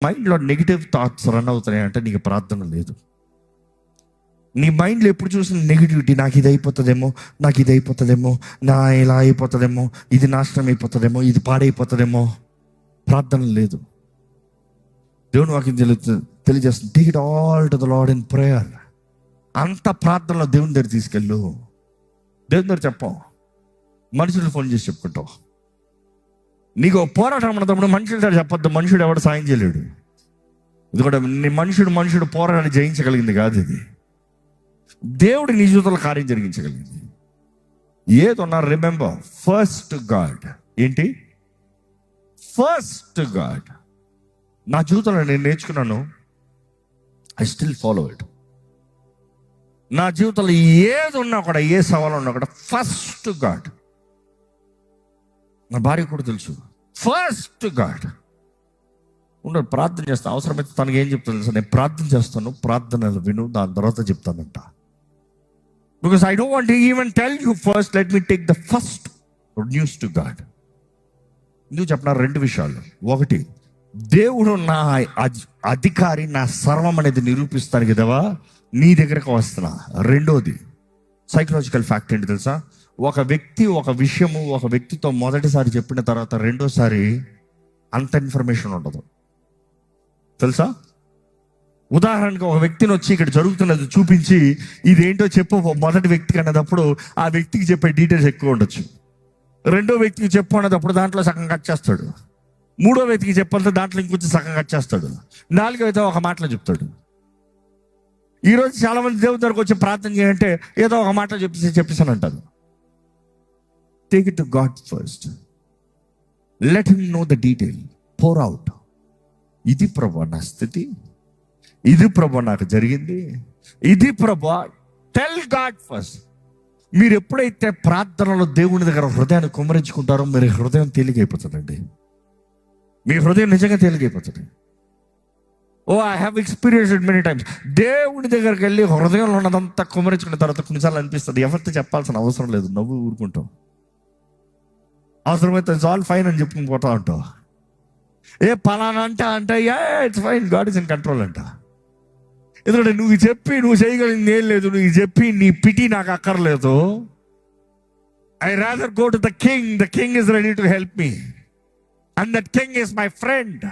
మైండ్లో negative thoughts run అవుతున్నాయి అంటే నీకు ప్రార్థన లేదు. నీ మైండ్లో ఎప్పుడు చూసిన నెగిటివిటీ, నాకు ఇది అయిపోతుందేమో, నాకు ఇది అయిపోతుందేమో, నా ఇలా అయిపోతుందేమో, ఇది నాశనం అయిపోతుందేమో, ఇది పాడైపోతుందేమో, ప్రార్థన లేదు. దేవుని వాక్యం తెలియజేస్తుంది, take it all to the lord in prayer. అంత ప్రార్థనలో దేవుని దగ్గర తీసుకెళ్ళు. దేవుని దగ్గర చెప్పాం, మనుషులు ఫోన్ చేసి చెప్పుకుంటావు. నీకు పోరాటం ఉన్నప్పుడు మనుషుల దగ్గర చెప్పొద్దు, మనుషుడు ఎవడు సాయం చేయలేడు. ఇది కూడా నీ మనుషుడు పోరాటాన్ని జయించగలిగింది కాదు, ఇది దేవుడి నీ జీవితంలో కార్యం జరిగించగలిగింది. ఏదన్నా రిమెంబర్ ఫస్ట్ గాడ్. ఏంటి? First God. నా జీవితంలో నేను నేర్చుకున్నాను, ఐ స్టిల్ ఫాలో ఇట్. నా జీవితంలో ఏది ఉన్నా కూడా, ఏ సవాలు ఉన్నా కూడా ఫస్ట్ గాడ్. నా భార్య కూడా తెలుసు, ఫస్ట్ గాడ్. ఉండదు, ప్రార్థన చేస్తాను. అవసరమైతే తనకి ఏం చెప్తాను తెలుసు, నేను ప్రార్థన చేస్తాను, ప్రార్థనలు విను, దాని తర్వాత చెప్తానంట. Because I don't want to even tell you first, let me take the first news to God. ఎందుకు చెప్పిన రెండు విషయాలు. ఒకటి, దేవుడు నా అధికారి, నా సర్వం అనేది నిరూపిస్తాను కదవా, నీ దగ్గరకు వస్తున్నా. రెండోది, సైకలాజికల్ ఫ్యాక్ట్ ఏంటి తెలుసా? ఒక వ్యక్తి ఒక విషయము ఒక వ్యక్తితో మొదటిసారి చెప్పిన తర్వాత రెండోసారి అంత ఇన్ఫర్మేషన్ ఉండదు, తెలుసా? ఉదాహరణకు ఒక వ్యక్తిని వచ్చి ఇక్కడ జరుగుతున్నది చూపించి ఇదేంటో చెప్పు మొదటి వ్యక్తికి అన్నదప్పుడు ఆ వ్యక్తికి చెప్పే డీటెయిల్స్ ఎక్కువ ఉండొచ్చు. రెండో వ్యక్తికి చెప్పు అన్నదప్పుడు దాంట్లో సగం కట్ చేస్తాడు. మూడో వ్యక్తికి చెప్పాలంటే దాంట్లో ఇంకొంచెం సగం కట్ చేస్తాడు. నాలుగో అయితే ఒక మాటలో చెప్తాడు. ఈరోజు చాలా మంది దేవుని దగ్గరకు వచ్చి ప్రార్థన చేయాలంటే ఏదో ఒక మాటలో చెప్పేసాను అంటారు. Take it to God first, let him know the detail, pour out. ఇది ప్రభువా నా స్థితి, ఇది ప్రభువా నాకు జరిగింది, ఇది ప్రభువా. Tell God first. మీరు ఎప్పుడైతే ప్రార్థనలో దేవుని దగ్గర హృదయాన్ని కుమ్మరించుకుంటారో మీరు హృదయం తేలికైపోతుందండి. మీ హృదయం నిజంగా తేలికైపోతుంది. Oh I have experienced many times. దేవుని దగ్గరికి వెళ్ళి హృదయంలో ఉన్నదంతా కుమ్మరించుకున్న తర్వాత కొన్నిసార్లు అనిపిస్తుంది ఎవరితో చెప్పాల్సిన అవసరం లేదు, నవ్వు ఊరుకుంటాం. అవసరమైతే ఇట్స్ ఆల్ ఫైన్ అని చెప్పుకుని పోతా ఉంటావు. ఏ పలానా అంటే it's fine, God is in control అంట. ఎందుకంటే నువ్వు చెప్పి నువ్వు చేయగలిగింది ఏం లేదు, నువ్వు చెప్పి నీ పిటి నాకు అక్కర్లేదు. I rather go to the king is ready to help me, and that king is my friend.